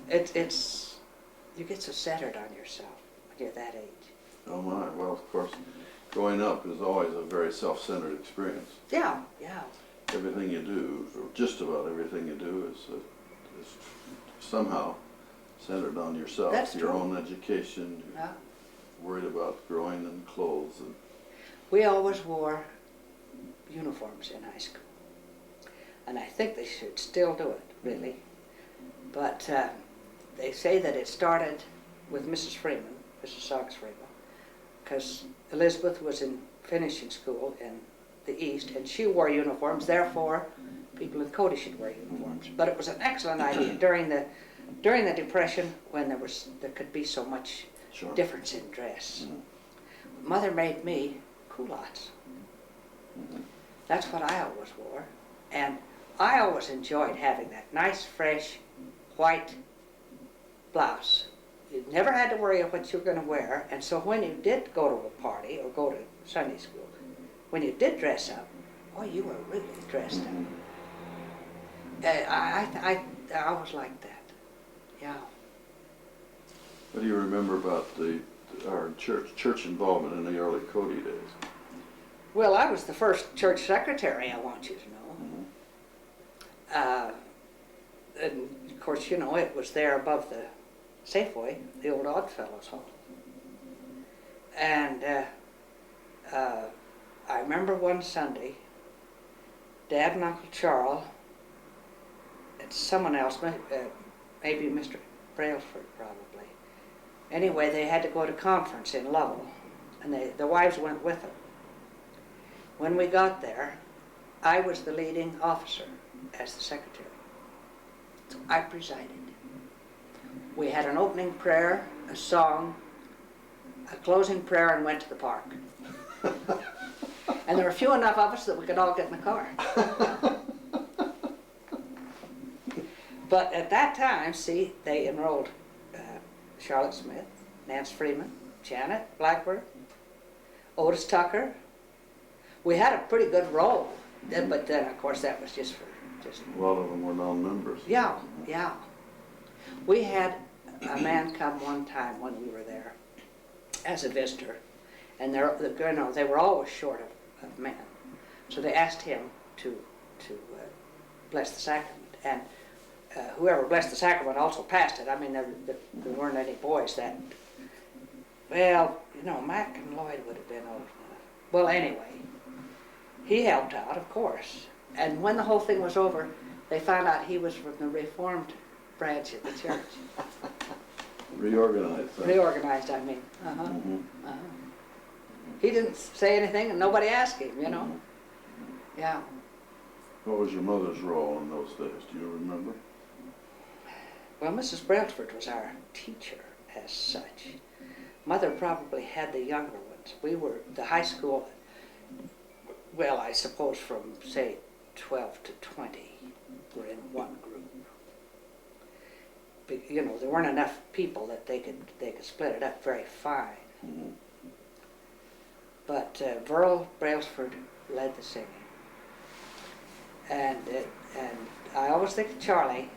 it's you get so centered on yourself when you're that age. Oh my, well, of course, growing up is always a very self-centered experience. Yeah, yeah. Everything you do, or just about everything you do, is somehow centered on yourself. That's your true. own education. You're Yeah. worried about growing and clothes. And We always wore uniforms in high school, and I think they should still do it, really. But they say that it started with Mrs. Freeman, Mrs. Sox Freeman, because Elizabeth was in finishing school in the East, and she wore uniforms. Therefore, people in Cody should wear uniforms. But it was an excellent idea during the Depression, when there could be so much sure. difference in dress. Mother made me culottes. That's what I always wore, and I always enjoyed having that nice, fresh, white blouse. You never had to worry about what you were going to wear, and so when you did go to a party or go to Sunday school, when you did dress up, boy, you were really dressed up. I always liked that. Yeah. What do you remember about our church involvement in the early Cody days? Well, I was the first church secretary, I want you to know. And of course, you know, it was there above the Safeway, the old Oddfellows Hall. And I remember one Sunday, Dad and Uncle Charles, and someone else, maybe Mr. Brailsford probably. Anyway, they had to go to conference in Lovell, and the wives went with them. When we got there, I was the leading officer as the secretary. So I presided. We had an opening prayer, a song, a closing prayer, and went to the park. And there were few enough of us that we could all get in the car. But at that time, see, they enrolled Charlotte Smith, Nance Freeman, Janet Blackburn, Otis Tucker. We had a pretty good roll, but then, of course, that was just. A lot of them were non-members. Yeah, yeah. We had a man come one time when we were there as a visitor, and they were always short of men, so they asked him to bless the sacrament, and whoever blessed the sacrament also passed it. I mean, there weren't any boys that. Well, you know, Mac and Lloyd would have been old enough. Well, anyway, he helped out, of course. And when the whole thing was over, they found out he was from the Reformed branch of the church. Reorganized. Huh? Reorganized, I mean. He didn't say anything, and nobody asked him, you know. Yeah. What was your mother's role in those days? Do you remember? Well, Mrs. Brailsford was our teacher as such. Mother probably had the younger ones. We were, the high school, well, I suppose from, say, 12 to 20 were in one group. But, you know, there weren't enough people that they could split it up very fine. But Verl Brailsford led the singing. And I always think of Charlie.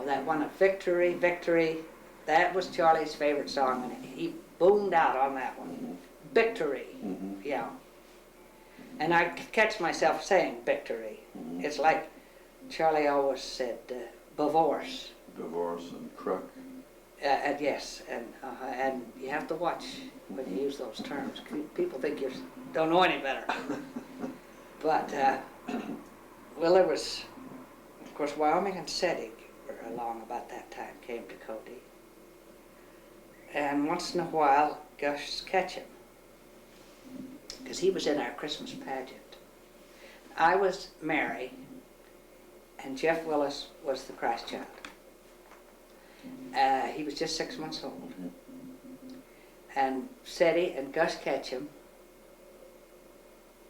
That one of Victory, Victory. That was Charlie's favorite song, and he boomed out on that one. Victory, yeah. And I catch myself saying victory. It's like Charlie always said, divorce. Divorce and crook. And yes, and you have to watch when you use those terms. People think you don't know any better. But, well, there was, of course, Wyoming and Sedig were along about that time, came to Cody. And once in a while, Gus Ketchum, because he was in our Christmas pageant. I was Mary, and Jeff Willis was the Christ child. He was just 6 months old. And Seti and Gus Ketchum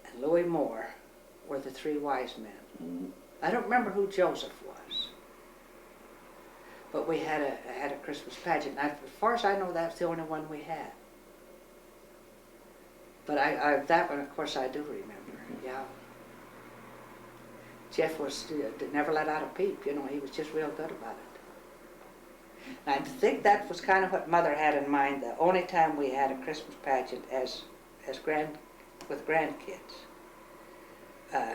and Louis Moore were the three wise men. I don't remember who Joseph was, but we had a Christmas pageant. As far as I know, that's the only one we had. But that one, of course, I do remember. Yeah. Jeff was never let out a peep, you know, he was just real good about it. And I think that was kind of what Mother had in mind. The only time we had a Christmas pageant with grandkids.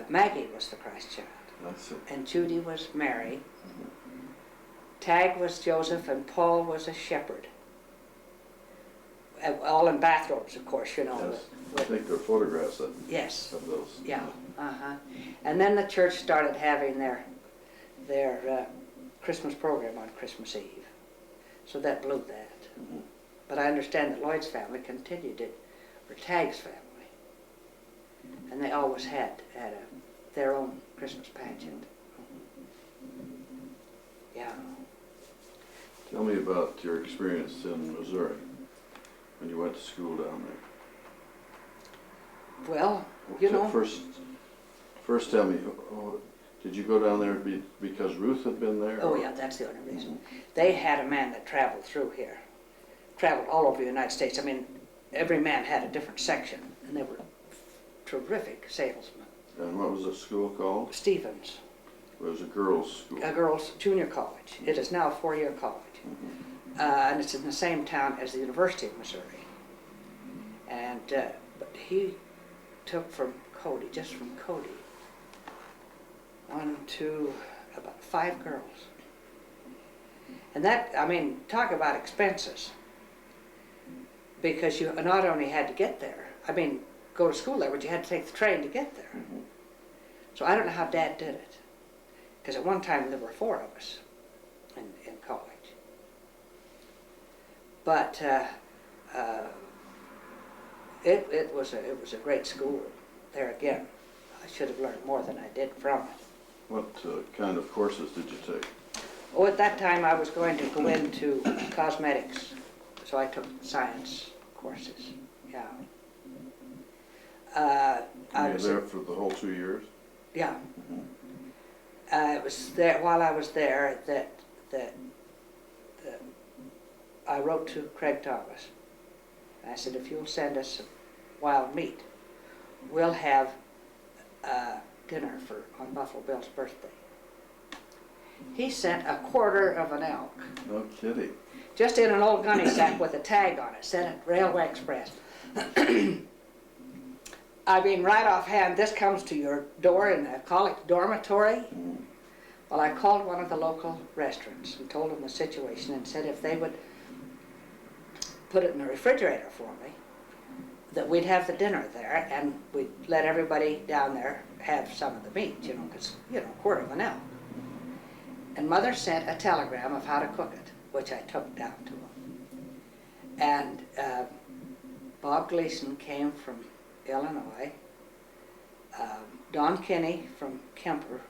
Maggie was the Christ child, That's it. and Judy was Mary. Tag was Joseph, and Paul was a shepherd. All in bathrobes, of course, you know. Yes. I think there are photographs Yes. of those. Yeah. And then the church started having their Christmas program on Christmas Eve, so that blew that. But I understand that Lloyd's family continued it, or Tag's family, and they always had their own Christmas pageant. Yeah. Tell me about your experience in Missouri when you went to school down there. Well, you know. First tell me, did you go down there because Ruth had been there? Oh yeah, that's the only reason. They had a man that traveled through here, traveled all over the United States. I mean, every man had a different section, and they were terrific salesmen. And what was the school called? Stevens. It was a girls' school. A girls' junior college. It is now a 4-year college. And it's in the same town as the University of Missouri. And, but he took from Cody, just from Cody, 1, 2, about 5 girls. And that, I mean, talk about expenses. Because you not only had to get there, I mean, go to school there, but you had to take the train to get there. So I don't know how Dad did it. Because at one time there were 4 of us in college. But it was a great school. There again, I should have learned more than I did from it. What kind of courses did you take? Oh, at that time I was going to go into cosmetics, so I took science courses. Yeah. You were there for the whole 2 years? Yeah. It was there while I was there that I wrote to Craig Thomas. And I said, if you'll send us some wild meat, we'll have dinner on Buffalo Bill's birthday. He sent a quarter of an elk. No kidding. Just in an old gunny sack with a tag on it, sent it Railway Express. I mean, right offhand, this comes to your door in the college dormitory. Well, I called one of the local restaurants and told them the situation and said if they would put it in the refrigerator for me, that we'd have the dinner there and we'd let everybody down there have some of the meat, you know, because, you know, a quarter of an elk. And Mother sent a telegram of how to cook it, which I took down to them. And Bob Gleason came from Illinois, Don Kinney from Kemper.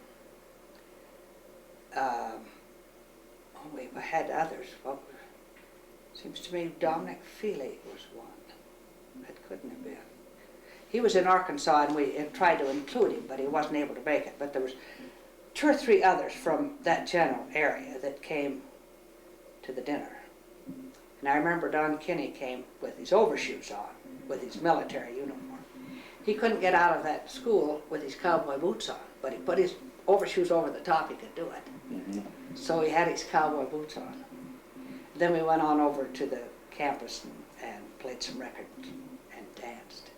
We had others. Well, seems to me Dominic Feely was one. That couldn't have been. He was in Arkansas, and we tried to include him, but he wasn't able to make it. But there was 2 or 3 others from that general area that came to the dinner. And I remember Don Kinney came with his overshoes on, with his military uniform. He couldn't get out of that school with his cowboy boots on, but he put his overshoes over the top, he could do it. So he had his cowboy boots on. Then we went on over to the campus and played some records and danced.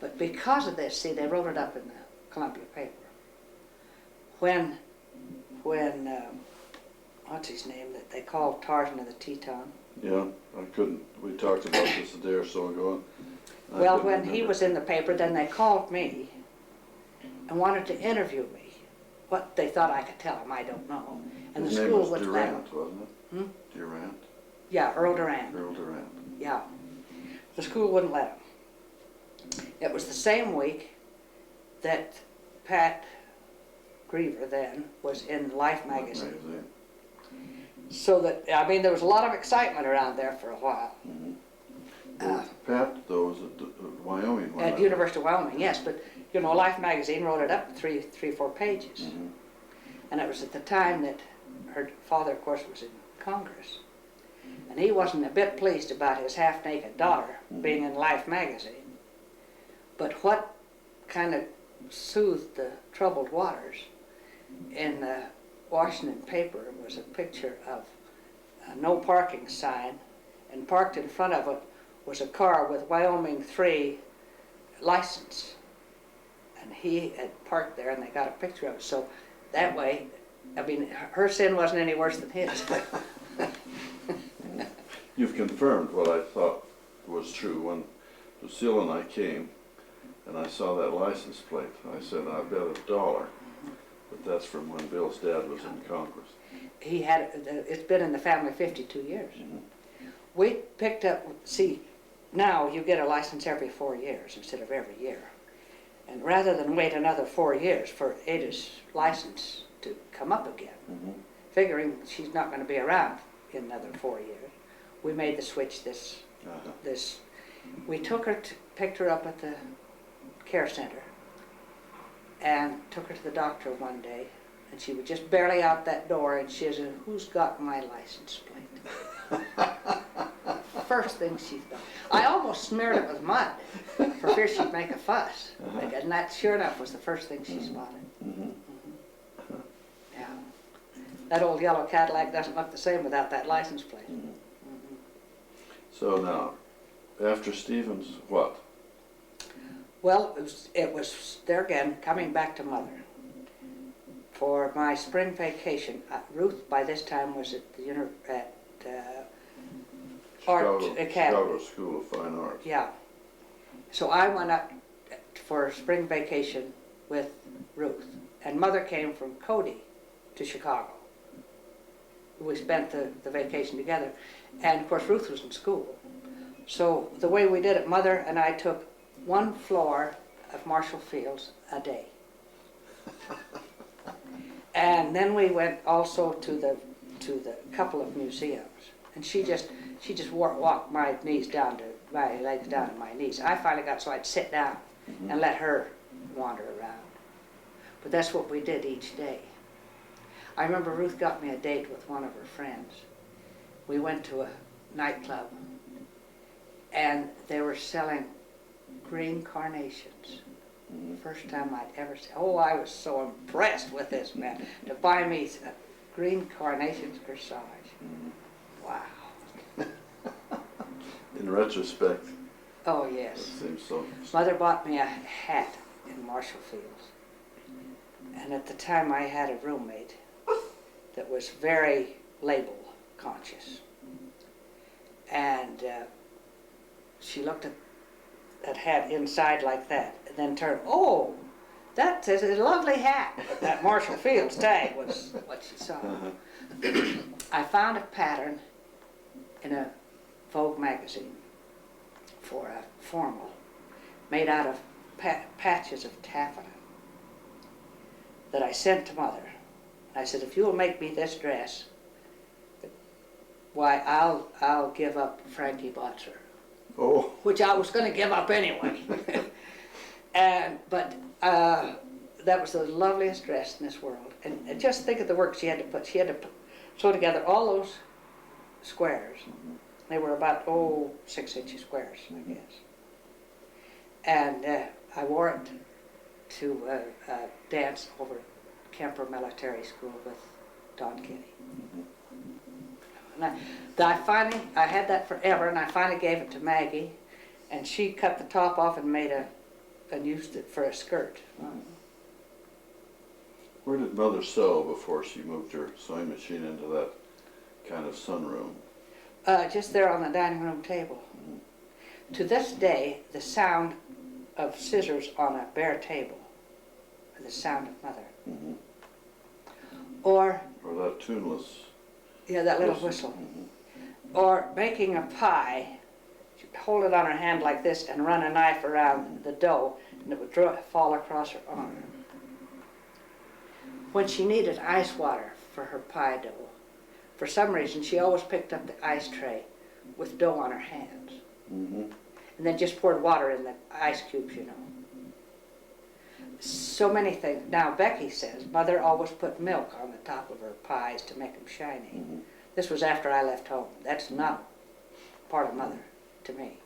But because of this, see, they wrote it up in the Columbia paper. When what's his name, that they called Tarzan of the Teton? Yeah, we talked about this a day or so ago. Well, when he was in the paper, then they called me and wanted to interview me. What they thought I could tell them, I don't know. And His the name school was wouldn't let Durant, them. wasn't it? Durant? Yeah, Earl Durant. Earl Durant. Yeah. The school wouldn't let them. It was the same week that Pat Griever then was in Life magazine. So that, I mean, there was a lot of excitement around there for a while. Pat, though, was at Wyoming. At University of Wyoming, yes, but, you know, Life magazine wrote it up 3, 4 pages. And it was at the time that her father, of course, was in Congress. And he wasn't a bit pleased about his half-naked daughter being in Life magazine. But what kind of soothed the troubled waters in the Washington paper was a picture of a no parking sign, and parked in front of it was a car with Wyoming 3 license. And he had parked there, and they got a picture of it. So that way, I mean, her sin wasn't any worse than his. You've confirmed what I thought was true. When Lucille and I came, and I saw that license plate, I said, I bet $1. But that's from when Bill's dad was in Congress. He had, it's been in the family 52 years. Mm-hmm. We picked up, see, now you get a license every 4 years instead of every year. And rather than wait another 4 years for Ada's license to come up again, figuring she's not going to be around in another 4 years, we made the switch this. We took her, picked her up at the care center, and took her to the doctor one day, and she was just barely out that door, and she said, "Who's got my license plate?" First thing she thought. I almost smeared it with mud for fear she'd make a fuss. And that, sure enough, was the first thing she spotted. Yeah. That old yellow Cadillac doesn't look the same without that license plate. So now, after Stevens, what? Well, it was there again, coming back to Mother. For my spring vacation, Ruth by this time was at the Art Academy. Chicago School of Fine Arts. Yeah. So I went up for spring vacation with Ruth, and Mother came from Cody to Chicago. We spent the vacation together, and of course Ruth was in school. So the way we did it, Mother and I took one floor of Marshall Fields a day. And then we went also to the couple of museums, and she just walked my legs down to my knees. I finally got so I'd sit down and let her wander around. But that's what we did each day. I remember Ruth got me a date with one of her friends. We went to a nightclub, and they were selling green carnations. First time I'd ever seen. Oh, I was so impressed with this man to buy me a green carnations corsage. Wow. In retrospect. Oh yes. That seems so. Mother bought me a hat in Marshall Fields, and at the time I had a roommate that was very label conscious, and she looked at that hat inside like that, and then turned, "Oh, that is a lovely hat." But that Marshall Fields tag was what she saw. I found a pattern in a Vogue magazine for a formal made out of patches of taffeta that I sent to Mother. I said, "If you'll make me this dress, why, I'll give up Frankie Botzer." Oh. Which I was going to give up anyway. But that was the loveliest dress in this world. And just think of the work she had to put. She had to sew together all those squares. They were about 6-inch squares, I guess. And I wore it to dance over Kemper Military School with Don Kenny. And I had that forever, and I finally gave it to Maggie, and she cut the top off and and used it for a skirt. Where did Mother sew before she moved her sewing machine into that kind of sunroom? Just there on the dining room table. To this day, the sound of scissors on a bare table, the sound of Mother. Or that tuneless. Yeah, that little whistle. Or making a pie, she'd hold it on her hand like this and run a knife around the dough, and it would fall across her arm. When she needed ice water for her pie dough, for some reason she always picked up the ice tray with dough on her hands. And then just poured water in the ice cubes, you know. So many things. Now Becky says Mother always put milk on the top of her pies to make them shiny. This was after I left home. That's not part of Mother to me.